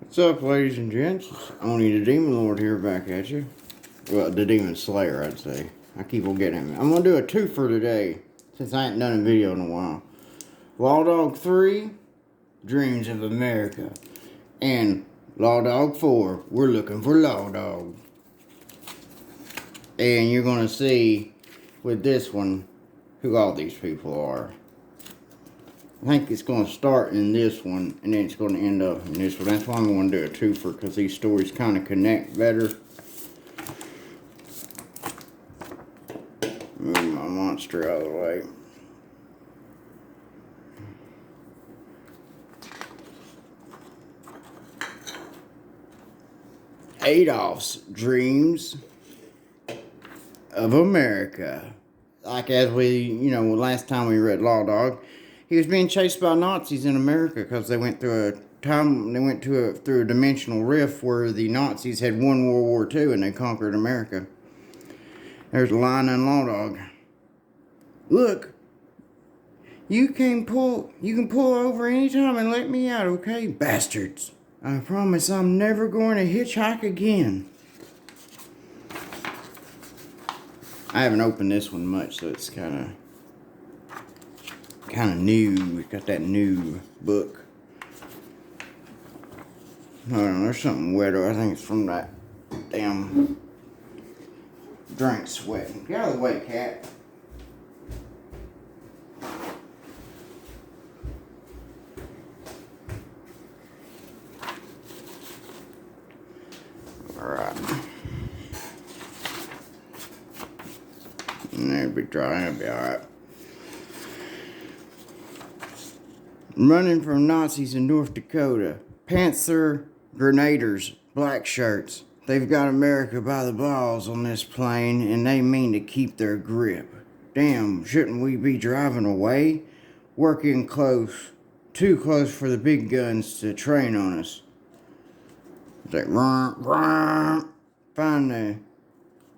What's up, ladies and gents? It's Oni the Demon Lord here back at you. Well, the Demon Slayer, I'd say. I keep on getting him. I'm going to do a twofer today, since I ain't done a video in a while. Law Dog 3, Dreams of America. And Law Dog 4, We're Looking for Law Dog. And you're going to see, with this one, who all these people are. I think it's going to start in this one, and then it's going to end up in this one. That's why I'm going to do a twofer, because these stories kind of connect better. Move my monster out of the way. Adolf's Dreams of America. Like as we, last time we read Law Dog, he was being chased by Nazis in America because they went through through a dimensional rift where the Nazis had won World War II and they conquered America. There's a line in Law Dog. Look, you can pull over anytime and let me out, okay? Bastards. I promise I'm never going to hitchhike again. I haven't opened this one much, so it's kind of new. It's got that new book. Hold on, there's something wetter. I think it's from that damn drink sweating. Get out of the way, cat. Alright. And it'll be dry, it'll be alright. Running from Nazis in North Dakota. Panther Grenadiers, black shirts. They've got America by the balls on this plane, and they mean to keep their grip. Damn, shouldn't we be driving away? Working close, too close for the big guns to train on us. It's like, find the...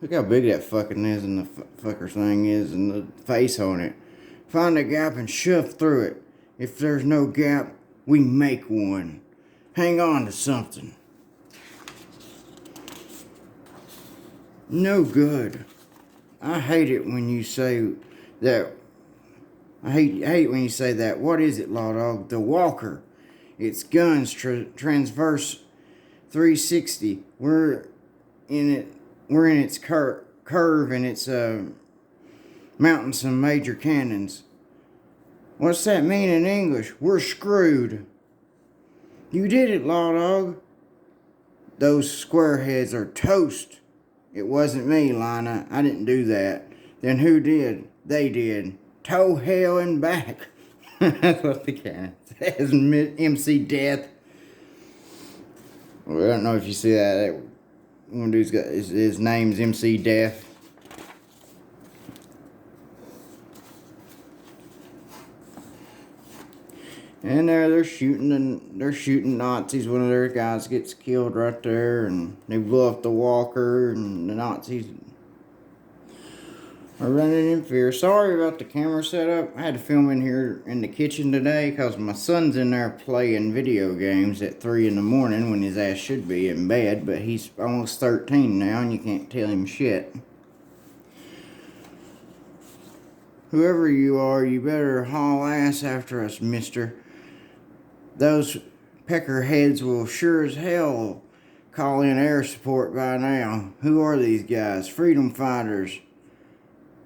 Look how big that fucking is, and the fucker thing is, and the face on it. Find a gap and shove through it. If there's no gap, we make one. Hang on to something. No good. I hate it when you say that. I hate when you say that. What is it, Law Dog? The Walker. It's guns, transverse 360. We're in its curve, and it's mounting some major cannons. What's that mean in English? We're screwed. You did it, Law Dog. Those squareheads are toast. It wasn't me, Lina. I didn't do that. Then who did? They did. Toe hell and back. That's what the cat says. MC Death. Well, I don't know if you see that. One dude's got his name's MC Death. And they're shooting Nazis. One of their guys gets killed right there, and they blow up the Walker, and the Nazis are running in fear. Sorry about the camera setup. I had to film in here in the kitchen today because my son's in there playing video games at 3 in the morning when his ass should be in bed, but he's almost 13 now, and you can't tell him shit. Whoever you are, you better haul ass after us, mister. Those peckerheads will sure as hell call in air support by now. Who are these guys? Freedom fighters.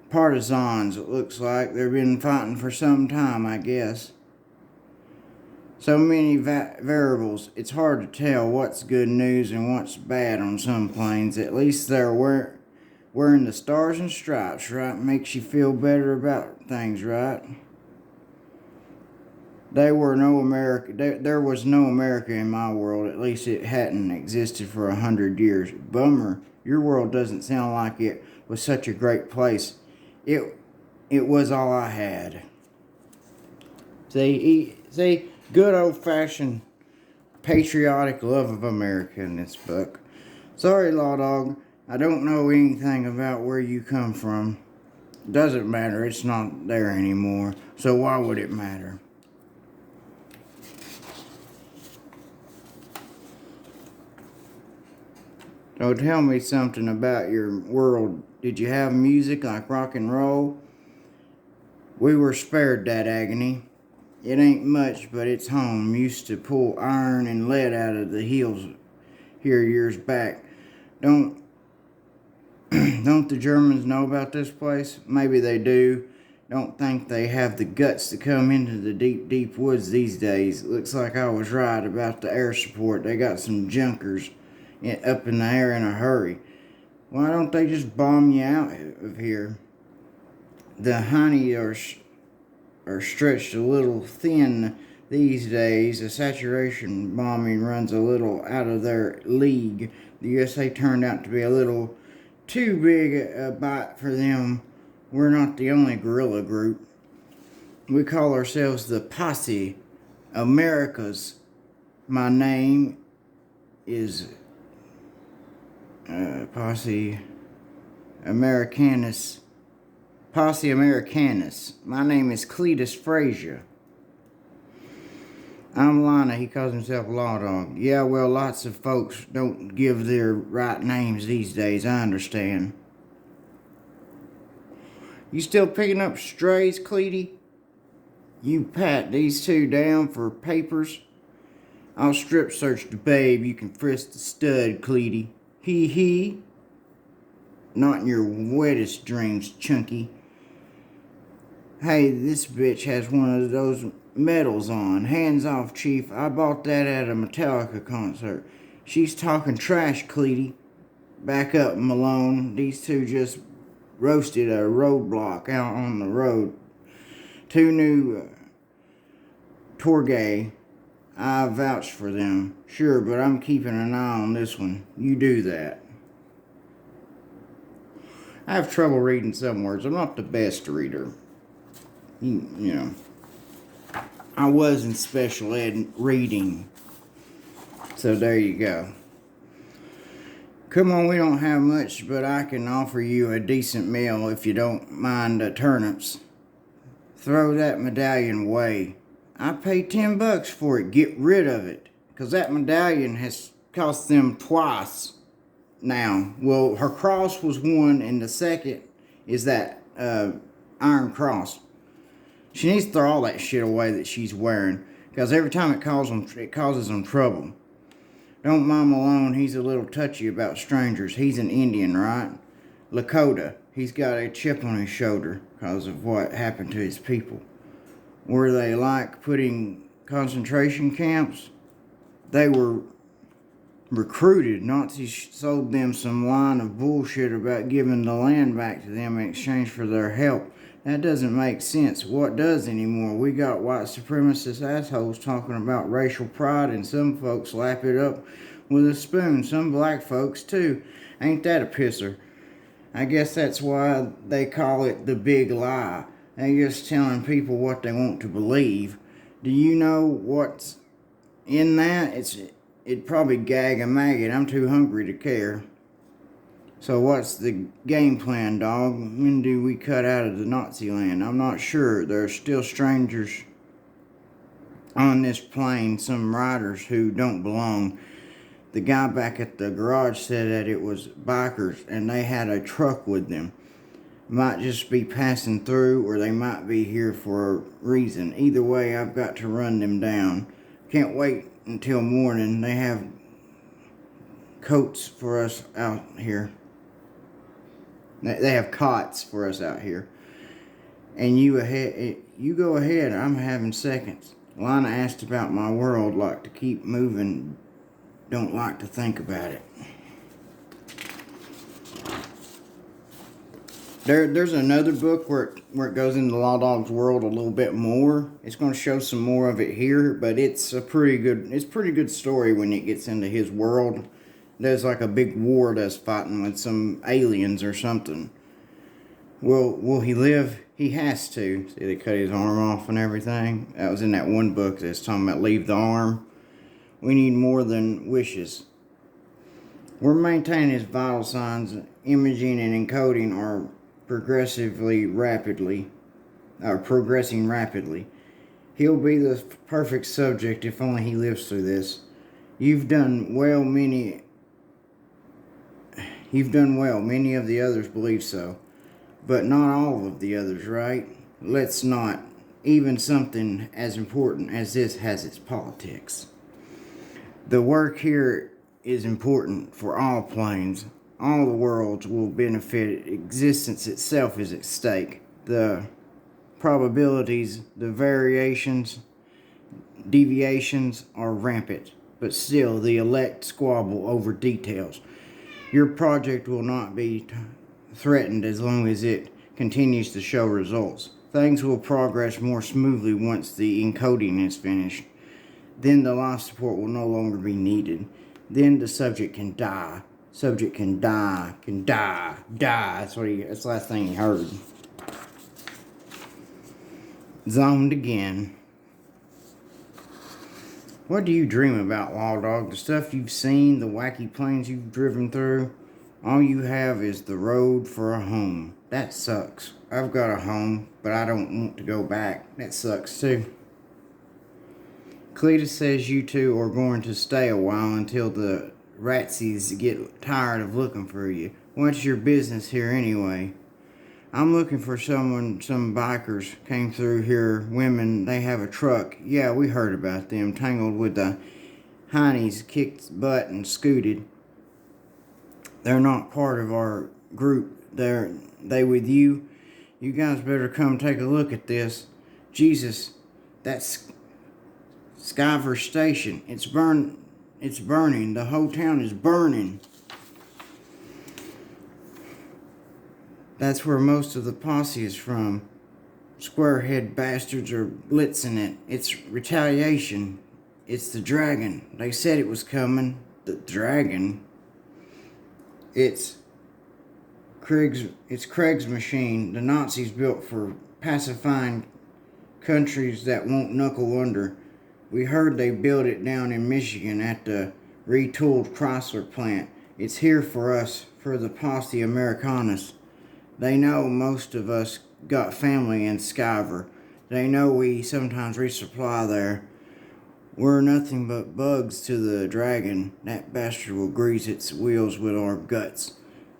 Partisans, it looks like. They've been fighting for some time, I guess. So many variables. It's hard to tell what's good news and what's bad on some planes. At least they're wearing the stars and stripes, right? Makes you feel better about things, right? There was no America in my world. At least it hadn't existed for 100 years. Bummer. Your world doesn't sound like it was such a great place. It was all I had. See, good old-fashioned patriotic love of America in this book. Sorry, Law Dog. I don't know anything about where you come from. Doesn't matter. It's not there anymore. So why would it matter? So tell me something about your world. Did you have music like rock and roll? We were spared that agony. It ain't much, but it's home. Used to pull iron and lead out of the hills here years back. Don't don't the Germans know about this place? Maybe they do. Don't think they have the guts to come into the deep, deep woods these days. Looks like I was right about the air support. They got some junkers up in the air in a hurry. Why don't they just bomb you out of here? The honey are stretched a little thin these days. The saturation bombing runs a little out of their league. The USA turned out to be a little too big a bite for them. We're not the only guerrilla group. We call ourselves the Posse Americas. My name is Posse Americanus. Posse Americanus. My name is Cletus Frazier. I'm Lana. He calls himself Law Dog. Yeah, well, lots of folks don't give their right names these days. I understand. You still picking up strays, Cleety? You pat these two down for papers? I'll strip search the babe. You can frisk the stud, Cleety. Hee hee. Not in your wettest dreams, Chunky. Hey, this bitch has one of those medals on. Hands off, Chief. I bought that at a Metallica concert. She's talking trash, Cleety. Back up, Malone. These two just roasted a roadblock out on the road. Two new Torgay. I vouch for them. Sure, but I'm keeping an eye on this one. You do that. I have trouble reading some words. I'm not the best reader. You know. I was in special ed reading. So there you go. Come on, we don't have much, but I can offer you a decent meal if you don't mind the turnips. Throw that medallion away. I paid $10 for it. Get rid of it. Because that medallion has cost them twice now. Well, her cross was one, and the second is that iron cross. She needs to throw all that shit away that she's wearing. Because every time it causes them trouble. Don't mind Malone, he's a little touchy about strangers. He's an Indian, right? Lakota, he's got a chip on his shoulder because of what happened to his people. Were they like putting concentration camps? They were recruited. Nazis sold them some line of bullshit about giving the land back to them in exchange for their help. That doesn't make sense. What does anymore? We got white supremacist assholes talking about racial pride, and some folks lap it up with a spoon. Some black folks, too. Ain't that a pisser? I guess that's why they call it the big lie. They're just telling people what they want to believe. Do you know what's in that? It'd probably gag a maggot. I'm too hungry to care. So what's the game plan, dog? When do we cut out of the Nazi land? I'm not sure. There are still strangers on this plane, some riders who don't belong. The guy back at the garage said that it was bikers and they had a truck with them. Might just be passing through, or they might be here for a reason. Either way, I've got to run them down. Can't wait until morning. They have coats for us out here. They have cots for us out here. And you go ahead. I'm having seconds. Lana asked about my world. Like to keep moving. Don't like to think about it. There's another book where it goes into Law Dog's world a little bit more. It's going to show some more of it here, but it's a pretty good story when it gets into his world. There's like a big war that's fighting with some aliens or something. Will he live? He has to. See, they cut his arm off and everything. That was in that one book that's talking about leave the arm. We need more than wishes. We're maintaining his vital signs. Imaging and encoding are progressing rapidly. He'll be the perfect subject if only he lives through this. You've done well You've done well. Many of the others believe so. But not all of the others, right? Let's not. Even something as important as this has its politics. The work here is important for all planes. All the worlds will benefit. Existence itself is at stake. The probabilities, the variations, deviations are rampant, but still the elect squabble over details. Your project will not be threatened as long as it continues to show results. Things will progress more smoothly once the encoding is finished. Then the life support will no longer be needed. Then the subject can die. Subject can die. That's that's the last thing he heard. Zoned again. What do you dream about, Law Dog? The stuff you've seen, the wacky planes you've driven through? All you have is the road for a home. That sucks. I've got a home, but I don't want to go back. That sucks too. Cletus says you two are going to stay a while until the ratsies get tired of looking for you. What's your business here anyway? I'm looking for some bikers came through here, women, they have a truck. Yeah, we heard about them, tangled with the heinies, kicked butt and scooted. They're not part of our group. They with you? You guys better come take a look at this. Jesus, that's Skyver Station. It's burning. The whole town is burning. That's where most of the posse is from. Squarehead bastards are blitzing it. It's retaliation. It's the dragon. They said it was coming. The dragon. It's Craig's machine. The Nazis built for pacifying countries that won't knuckle under. We heard they built it down in Michigan at the retooled Chrysler plant. It's here for us, for the posse Americanus. They know most of us got family in Skyver. They know we sometimes resupply there. We're nothing but bugs to the dragon. That bastard will grease its wheels with our guts.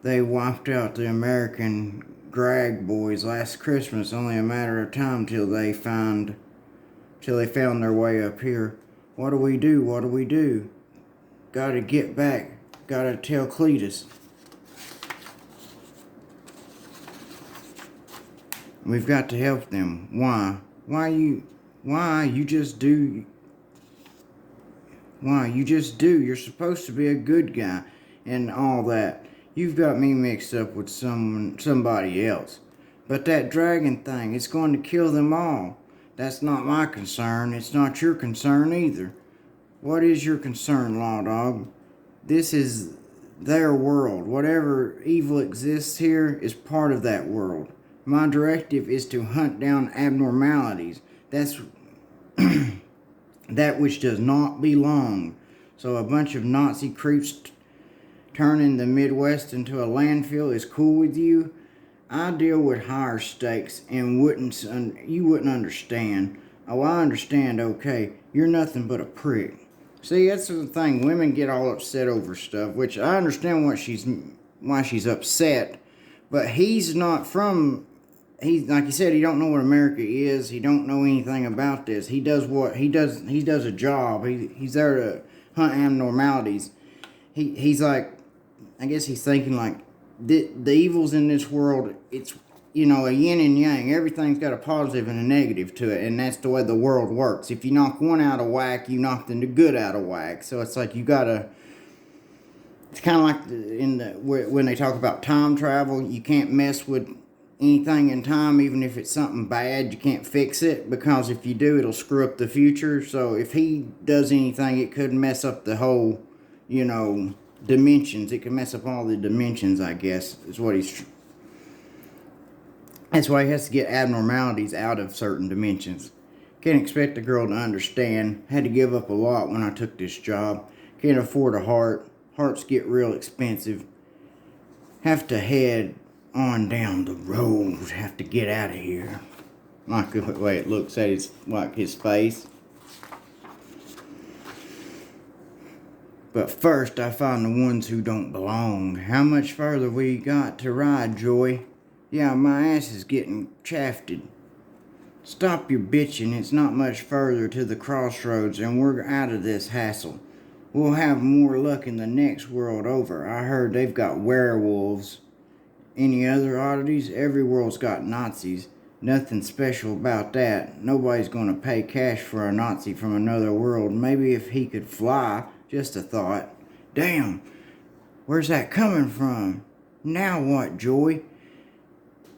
They wiped out the American Grag boys last Christmas, only a matter of time till they found their way up here. What do we do? What do we do? Gotta get back. Gotta tell Cletus. We've got to help them. Why? You just do. You're supposed to be a good guy and all that. You've got me mixed up with somebody else. But that dragon thing, it's going to kill them all. That's not my concern. It's not your concern either. What is your concern, Law Dog? This is their world. Whatever evil exists here is part of that world. My directive is to hunt down abnormalities. That's that which does not belong. So a bunch of Nazi creeps turning the Midwest into a landfill is cool with you? I deal with higher stakes and you wouldn't understand. Oh, I understand, okay. You're nothing but a prick. See, that's the thing. Women get all upset over stuff, which I understand why she's upset. But he's not from... like you said, he don't know what America is. He don't know anything about this. He does a job. He's there to hunt abnormalities. He's like, I guess he's thinking like, the evils in this world, it's, a yin and yang. Everything's got a positive and a negative to it, and that's the way the world works. If you knock one out of whack, you knock the good out of whack. So it's like you gotta... It's kind of like when they talk about time travel, you can't mess with anything in time, even if it's something bad. You can't fix it, because if you do, it'll screw up the future. So if he does anything, it could mess up the whole, dimensions. It could mess up all the dimensions, I guess, is what that's why he has to get abnormalities out of certain dimensions. Can't expect a girl to understand. Had to give up a lot when I took this job. Can't afford a heart. Hearts get real expensive. Have to head on down the road. Have to get out of here. Like the way it looks at his face. But first, I find the ones who don't belong. How much further we got to ride, Joy? Yeah, my ass is getting shafted. Stop your bitching. It's not much further to the crossroads, and we're out of this hassle. We'll have more luck in the next world over. I heard they've got werewolves. Any other oddities? Every world's got Nazis. Nothing special about that. Nobody's gonna pay cash for a Nazi from another world. Maybe if he could fly. Just a thought. Damn, where's that coming from? Now what, Joy?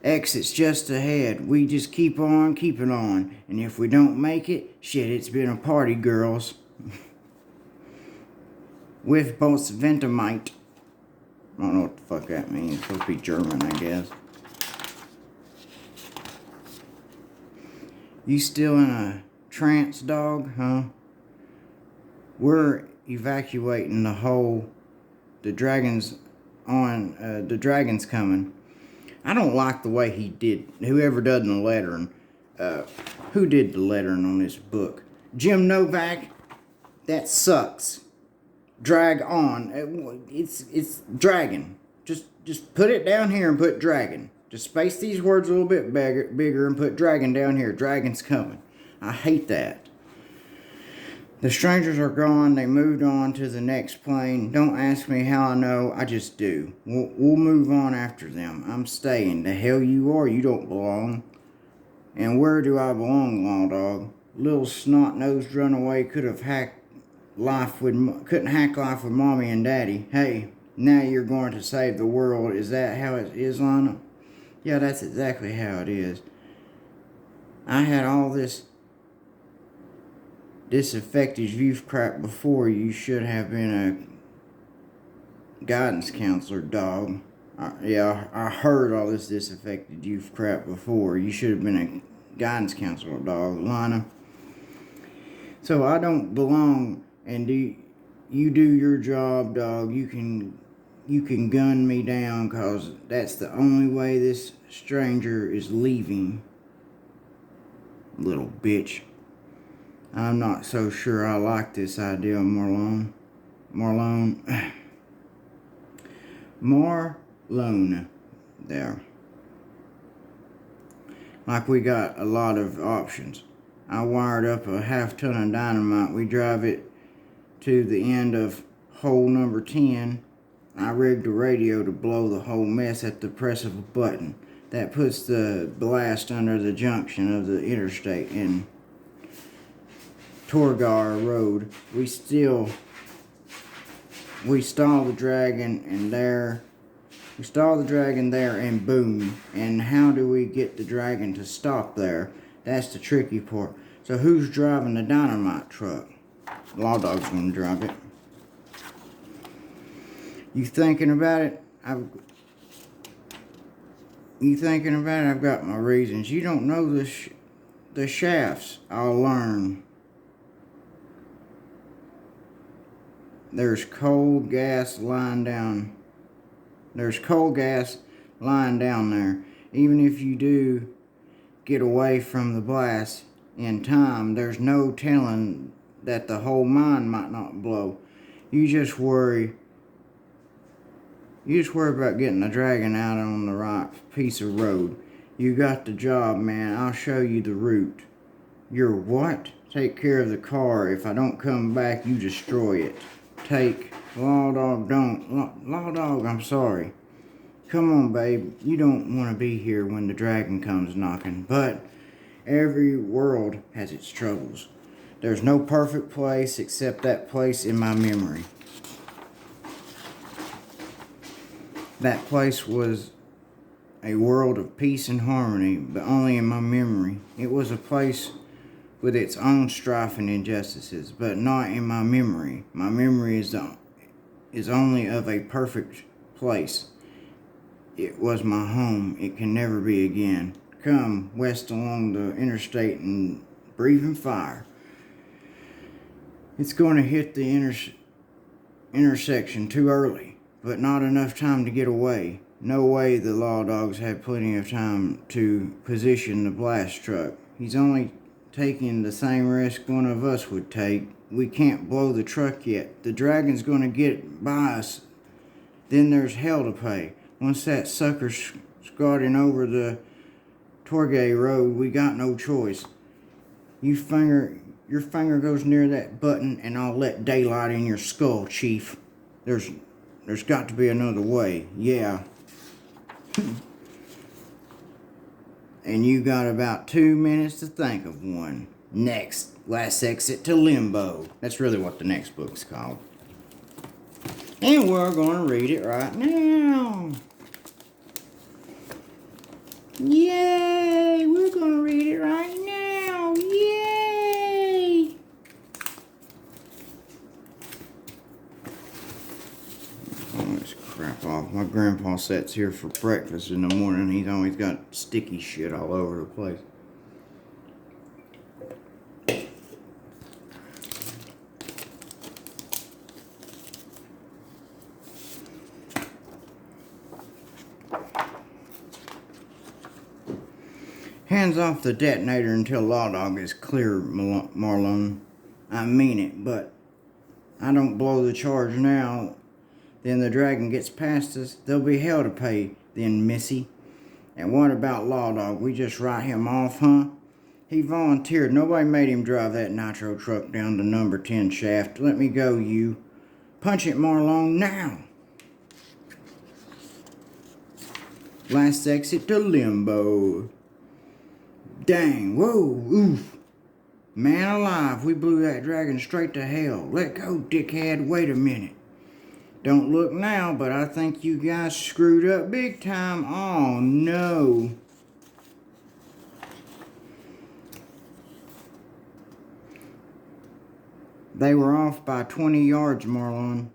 Exit's just ahead. We just keep on keeping on. And if we don't make it, shit, it's been a party, girls. With both Ventamite. I don't know what the fuck that means. It's supposed to be German, I guess. You still in a trance, dog, huh? We're evacuating the whole. The dragon's coming. I don't like the way he did. Whoever done the lettering. Who did the lettering on this book? Jim Novak. That sucks. Drag on. It's dragon. Just put it down here and put dragon. Just space these words a little bit bigger and put dragon down here. Dragon's coming. I hate that. The strangers are gone. They moved on to the next plane. Don't ask me how I know. I just do. We'll move on after them. I'm staying. The hell you are. You don't belong. And where do I belong, Law Dog? Little snot-nosed runaway couldn't hack life with Mommy and Daddy. Hey, now you're going to save the world. Is that how it is, Lana? Yeah, that's exactly how it is. I had all this disaffected youth crap before. You should have been a guidance counselor, dog. I heard all this disaffected youth crap before. You should have been a guidance counselor, dog. Lana. So I don't belong, and you do your job, dog. You can gun me down, cause that's the only way this stranger is leaving. Little bitch. I'm not so sure I like this idea, Marlone. There. Like we got a lot of options. I wired up a half-ton of dynamite. We drive it to the end of hole number 10. I rigged a radio to blow the whole mess at the press of a button. That puts the blast under the junction of the interstate in Torgar Road. We stall the dragon there and boom. And how do we get the dragon to stop there? That's the tricky part. So who's driving the dynamite truck? Law Dog's gonna drive it. You thinking about it? I've got my reasons. You don't know the shafts. I'll learn. There's coal gas lying down there. Even if you do get away from the blast in time, there's no telling that the whole mine might not blow. You just worry about getting the dragon out on the right piece of road. You got the job, man. I'll show you the route. You're what? Take care of the car. If I don't come back, you destroy it. Law Dog, I'm sorry. Come on, babe. You don't want to be here when the dragon comes knocking. But every world has its troubles. There's no perfect place except that place in my memory. That place was a world of peace and harmony, but only in my memory. It was a place with its own strife and injustices, but not in my memory. My memory is only of a perfect place. It was my home. It can never be again. Come west along the interstate and breathing fire. It's going to hit the intersection too early, but not enough time to get away. No way the Law Dogs had plenty of time to position the blast truck. He's only taking the same risk one of us would take. We can't blow the truck yet. The dragon's gonna get by us. Then there's hell to pay. Once that sucker's squatting over the Torgay Road, we got no choice. Your finger goes near that button and I'll let daylight in your skull, Chief. There's got to be another way. Yeah. And you got about 2 minutes to think of one. Next, last exit to Limbo. That's really what the next book's called. And we're going to read it right now. Yay! We're going to read it right now. Yay! Oh, this crap off. My grandpa sits here for breakfast in the morning. He's always got sticky shit all over the place. Hands off the detonator until Law Dog is clear, Marlon. I mean it, but I don't blow the charge now. Then the dragon gets past us. There'll be hell to pay then, Missy. And what about Law Dog? We just write him off, huh? He volunteered. Nobody made him drive that nitro truck down the number 10 shaft. Let me go, you. Punch it, Marlon, now. Last exit to Limbo. Dang, whoa, oof. Man alive, we blew that dragon straight to hell. Let go, dickhead, wait a minute. Don't look now, but I think you guys screwed up big time. Oh, no. They were off by 20 yards, Marlon.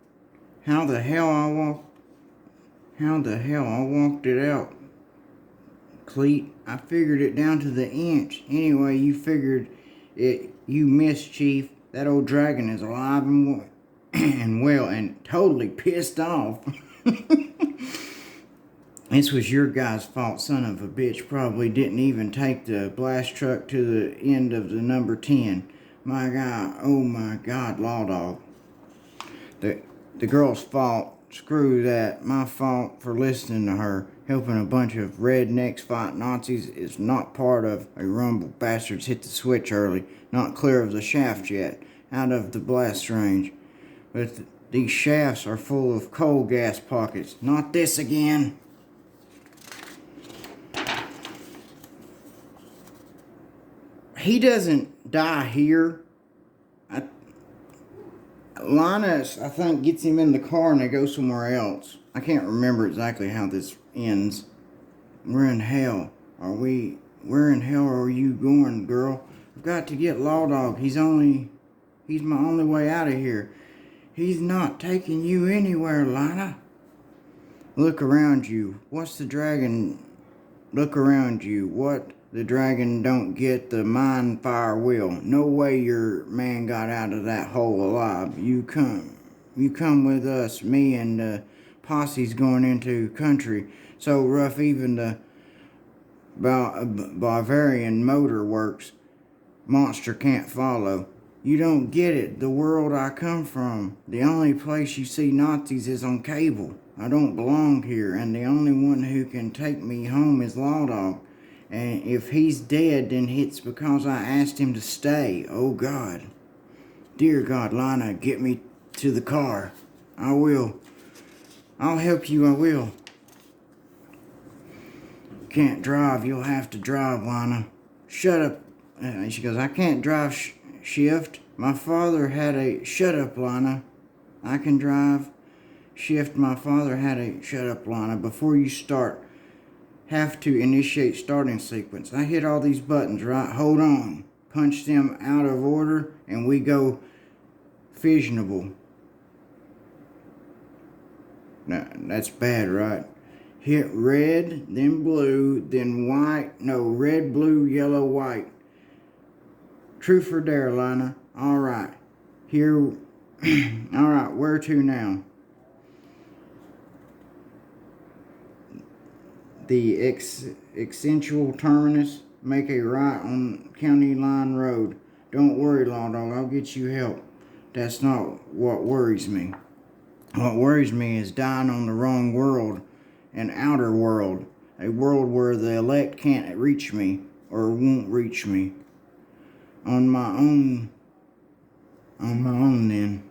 How the hell I walked it out, Cleet? I figured it down to the inch. Anyway, you figured it. You missed, Chief. That old dragon is alive and well and totally pissed off. This was your guy's fault, son of a bitch. Probably didn't even take the blast truck to the end of the number 10. My God, oh my God, Law Dog. The girl's fault. Screw that. My fault for listening to her. Helping a bunch of rednecks fight Nazis is not part of a rumble. Bastards hit the switch early. Not clear of the shaft yet. Out of the blast range. But these shafts are full of coal gas pockets. Not this again. He doesn't die here. Linus, I think, gets him in the car and they go somewhere else. I can't remember exactly how this ends. We're in hell. Where in hell are you going, girl? I've got to get Law Dog. He's my only way out of here. He's not taking you anywhere, Lana. Look around you. What's the dragon? Look around you. What? The dragon don't get the mind fire will. No way your man got out of that hole alive. You come with us. Me and the posse's going into country so rough even the Bavarian motor works. Monster can't follow. You don't get it. The world I come from. The only place you see Nazis is on cable. I don't belong here, and the only one who can take me home is Law Dog. And if he's dead, then it's because I asked him to stay. Oh, God. Dear God, Lana, get me to the car. I will. I'll help you, I will. Can't drive. You'll have to drive, Lana. Shut up. She goes, I can't drive shift. My father had a... Shut up, Lana. I can drive shift. My father had a... Shut up, Lana. Before you start... Have to initiate starting sequence. I hit all these buttons, right? Hold on. Punch them out of order and we go fissionable. Now, that's bad, right? Hit red, then blue, then white. No, red, blue, yellow, white. True for dare, Lana. Alright. Here. Alright, where to now? The essential terminus. make a right on County Line Road. Don't worry, Law Dog, I'll get you help. That's not what worries me. What worries me is dying on the wrong world, an outer world, a world where the elect can't reach me or won't reach me. On my own then.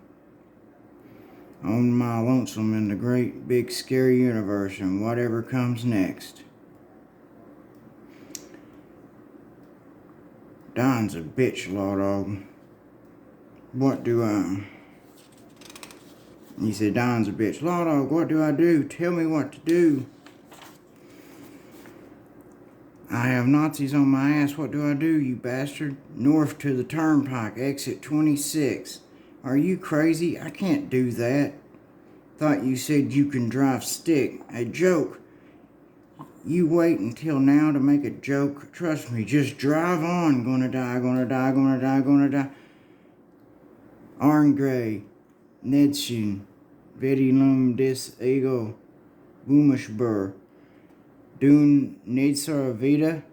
On my lonesome in the great big scary universe and whatever comes next. Dying's a bitch, Law Dog. What do I... He said, Dying's a bitch. Law Dog, what do I do? Tell me what to do. I have Nazis on my ass. What do I do, you bastard? North to the turnpike, exit 26. Are you crazy? I can't do that. Thought you said you can drive stick. A joke. You wait until now to make a joke. Trust me, just drive on. Gonna die, gonna die, gonna die, gonna die. Arn Gray, Nedschen, Vedilum des Ego, Boomishbur, Dune Nedsar Vida.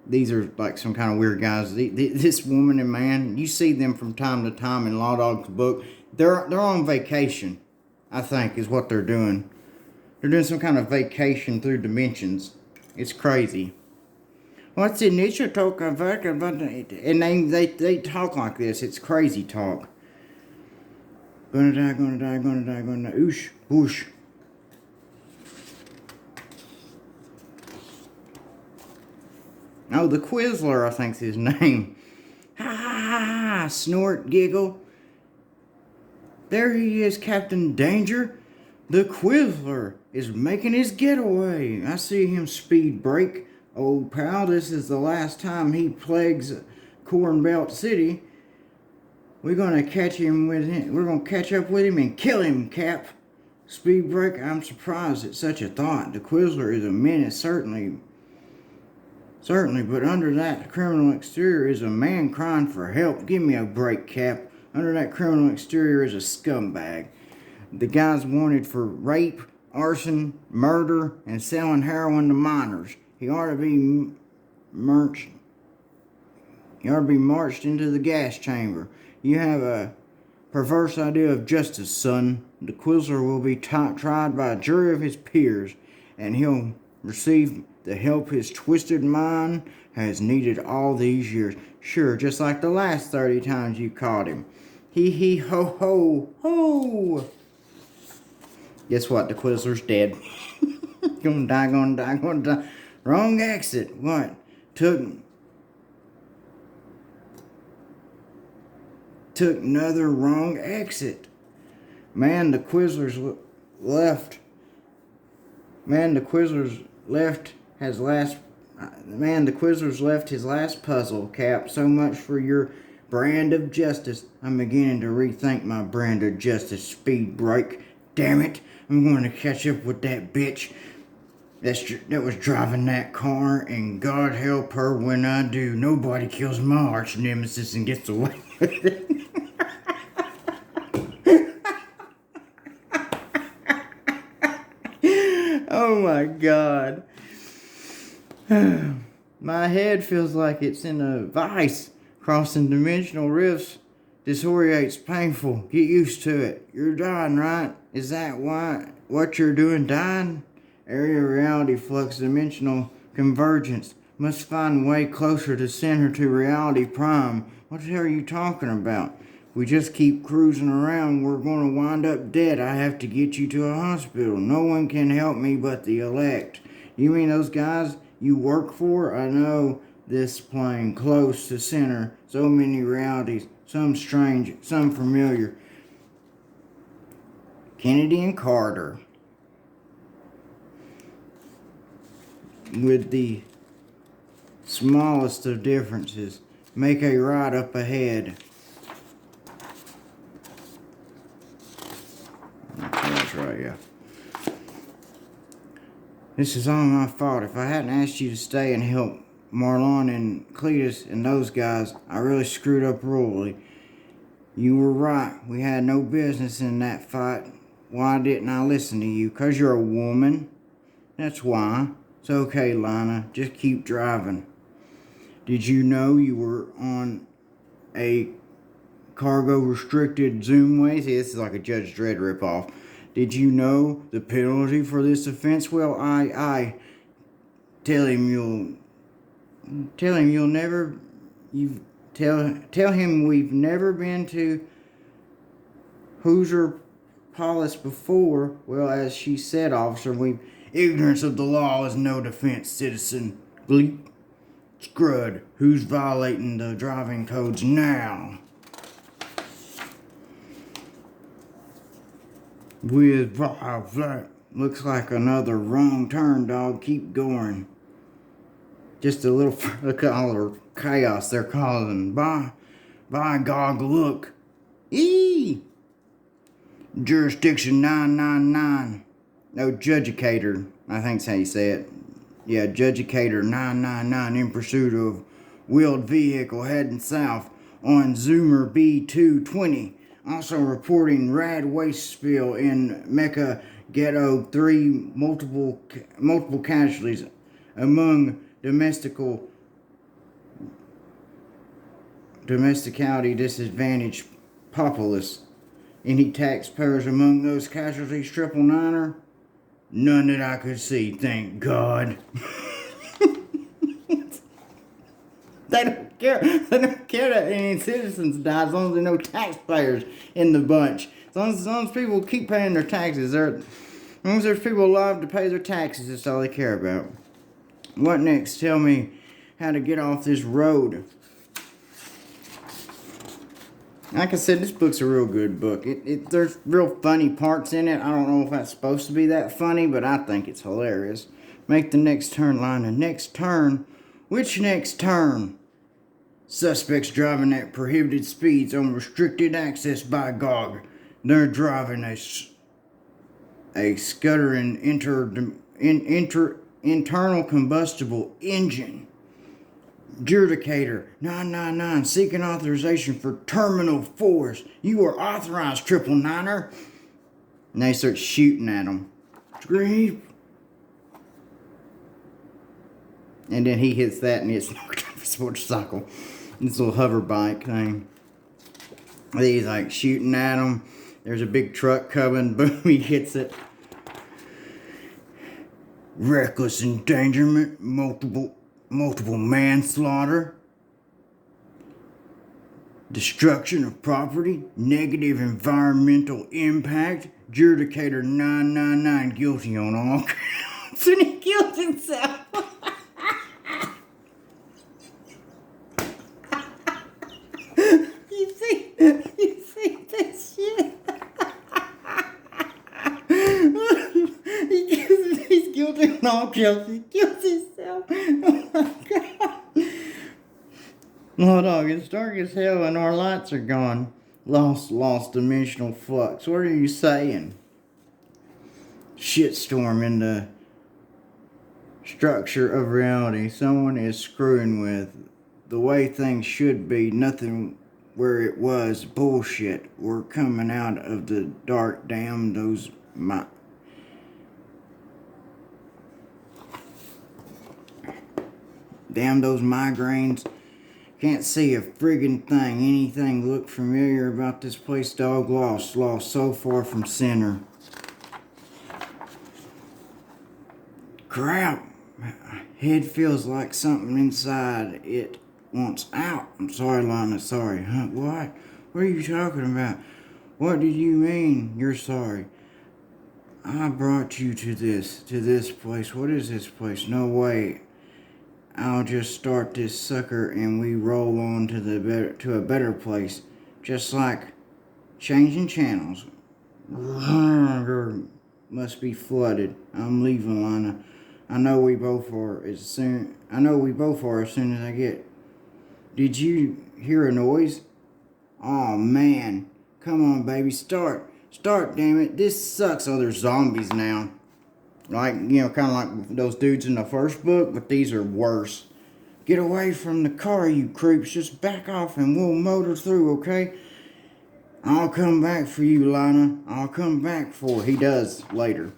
These are like some kind of weird guys. This woman and man, you see them from time to time in Law Dog's book. They're on vacation, I think, is what they're doing. They're doing some kind of vacation through dimensions. It's crazy. What's the initial talk about? And they talk like this. It's crazy talk. Gonna die, gonna die, gonna die, gonna die. Oosh, whoosh. Oh, the Quizzler, I think's his name. Ha ha ha ha, snort, giggle. There he is, Captain Danger. The Quizzler is making his getaway. I see him speed brake. Old pal, this is the last time he plagues Corn Belt City. We're gonna catch him with him. We're gonna catch up with him and kill him, Cap. Speed brake, I'm surprised at such a thought. The Quizzler is a menace, certainly, but under that criminal exterior is a man crying for help. Give me a break, Cap. Under that criminal exterior is a scumbag. The guy's wanted for rape, arson, murder, and selling heroin to minors. He ought to be marched into the gas chamber. You have a perverse idea of justice, son. The Quizzler will be tried by a jury of his peers, and he'll receive the help his twisted mind has needed all these years. Sure, just like the last 30 times you caught him. Hee hee ho ho ho! Guess what? The Quizzler's dead. Gonna die, gonna die, gonna die. Wrong exit. What? Took another wrong exit. Man, the Quizzler's left. Man, the Quizzler's left his last puzzle, Cap. So much for your brand of justice. I'm beginning to rethink my brand of justice. Speed brake. Damn it. I'm going to catch up with that bitch that was driving that car, and God help her when I do. Nobody kills my arch nemesis and gets away with it. Oh my God. My head feels like it's in a vice. Crossing dimensional rifts disorientates, painful. Get used to it. You're dying, right? Is that what you're doing, dying? Area reality flux, dimensional convergence. Must find a way closer to center to reality prime. What the hell are you talking about? We just keep cruising around. We're going to wind up dead. I have to get you to a hospital. No one can help me but the elect. You mean those guys you work for? I know this plane close to center. So many realities. Some strange, some familiar. Kennedy and Carter. With the smallest of differences. Make a right up ahead. That's right, yeah. This is all my fault. If I hadn't asked you to stay and help Marlon and Cletus and those guys, I really screwed up royally. You were right. We had no business in that fight. Why didn't I listen to you? 'Cause you're a woman. That's why. It's okay, Lana. Just keep driving. Did you know you were on a cargo restricted Zoomway? See, this is like a Judge Dredd ripoff. Did you know the penalty for this offense? Well, I tell him you'll never, tell him we've never been to Hoosier Palace before. Well, as she said, officer, ignorance of the law is no defense, citizen. Bleep. Scrud, who's violating the driving codes now? With looks like another wrong turn, dog. Keep going. Just a little color chaos they're causing. By God, look. Jurisdiction 999. No, Judgicator. I think that's how you say it. Yeah, Judgicator 999 in pursuit of wheeled vehicle heading south on Zoomer B220. Also reporting rad waste spill in Mecca Ghetto 3, multiple casualties among domesticality disadvantaged populace. Any taxpayers among those casualties, 999er? None that I could see, thank God. They don't care. They don't care that any citizens die as long as there are no taxpayers in the bunch. As long as people keep paying their taxes, as long as there's people alive to pay their taxes, that's all they care about. What next? Tell me how to get off this road. Like I said, this book's a real good book. There's real funny parts in it. I don't know if that's supposed to be that funny, but I think it's hilarious. Make the next turn, Lana. Next turn? Which next turn? Suspects driving at prohibited speeds on restricted access by GOG. They're driving a scuttering internal combustible engine. Judicator 999 seeking authorization for terminal force. You are authorized, 999er. And they start shooting at him. Scream. And then he hits that and it's knocked off his motorcycle. This little hover bike thing. He's like shooting at him. There's a big truck coming. Boom, he hits it. Reckless endangerment. Multiple manslaughter, destruction of property, negative environmental impact, Judicator 999 guilty on all counts, and he killed himself. You see this shit? He's guilty on all counts. He kills himself. Oh my God. Oh dog, it's dark as hell and our lights are gone. Lost dimensional flux. What are you saying? Shitstorm in the structure of reality. Someone is screwing with the way things should be. Nothing where it was. Bullshit. We're coming out of the dark. Damn those Damn those migraines. Can't see a friggin' thing. Anything look familiar about this place, dog? Lost so far from center. Crap. Head feels like something inside it wants out. I'm sorry, Lana, sorry. Huh? What? What are you talking about? What did you mean you're sorry? I brought you to this place. What is this place? No way. I'll just start this sucker and we roll on to a better place. Just like changing channels. Must be flooded. I'm leaving, Lana. I know we both are as soon as I get. Did you hear a noise? Oh man. Come on, baby. Start, damn it. This sucks. Oh, there's zombies now. Like, kind of like those dudes in the first book, but these are worse. Get away from the car, you creeps. Just back off and we'll motor through, okay? I'll come back for you, Lana. I'll come back for. He does later.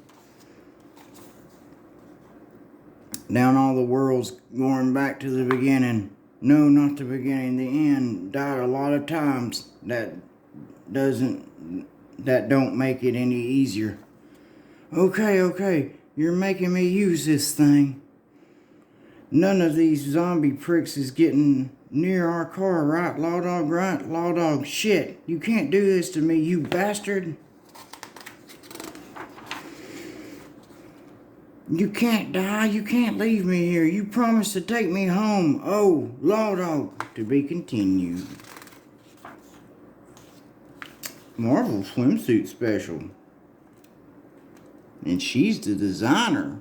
Down all the worlds, going back to the beginning. No, not the beginning, the end. Died a lot of times. That don't make it any easier. Okay, you're making me use this thing. None of these zombie pricks is getting near our car, right, Law Dog? Right, Law Dog? Shit, you can't do this to me, you bastard. You can't die, you can't leave me here. You promised to take me home. Oh, Law Dog, to be continued. Marvel swimsuit special. And she's the designer.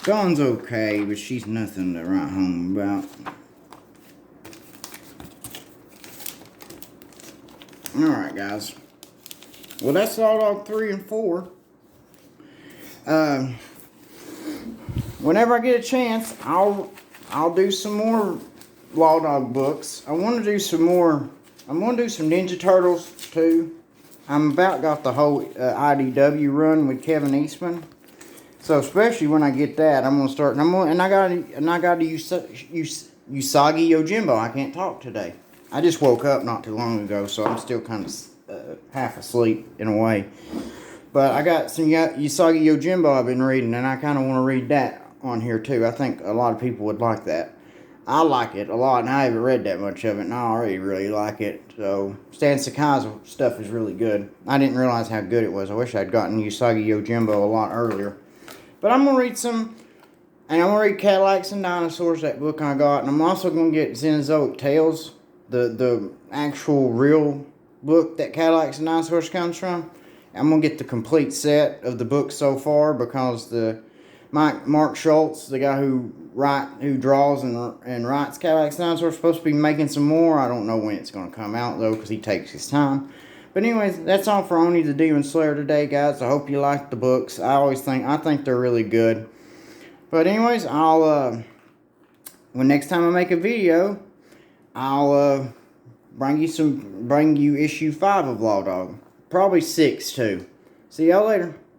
Dawn's okay, but she's nothing to write home about. Alright, guys. Well, that's Law Dog 3 and 4. Whenever I get a chance, I'll do some more Law Dog books. I want to do some more. I'm going to do some Ninja Turtles too. I'm about got the whole IDW run with Kevin Eastman. So especially when I get that, I'm gonna start. And I got to Usagi Yojimbo. I can't talk today. I just woke up not too long ago, so I'm still kind of half asleep in a way. But I got some Usagi Yojimbo I've been reading, and I kind of want to read that on here too. I think a lot of people would like that. I like it a lot, and I haven't read that much of it, and I already really like it. So, Stan Sakai's stuff is really good. I didn't realize how good it was. I wish I'd gotten Usagi Yojimbo a lot earlier. But I'm going to read some, and I'm going to read Cadillacs and Dinosaurs, that book I got, and I'm also going to get Xenozoic Tales, the actual real book that Cadillacs and Dinosaurs comes from. I'm going to get the complete set of the books so far, because Mark Schultz, the guy who draws and writes Cadillacs and Dinosaurs, is supposed to be making some more. I don't know when it's going to come out, though, because he takes his time. But anyways, that's all for Oni the Demon Slayer today, guys. I hope you liked the books. I think they're really good. But anyways, when next time I make a video, I'll bring you issue 5 of Law Dog. Probably 6 too. See y'all later.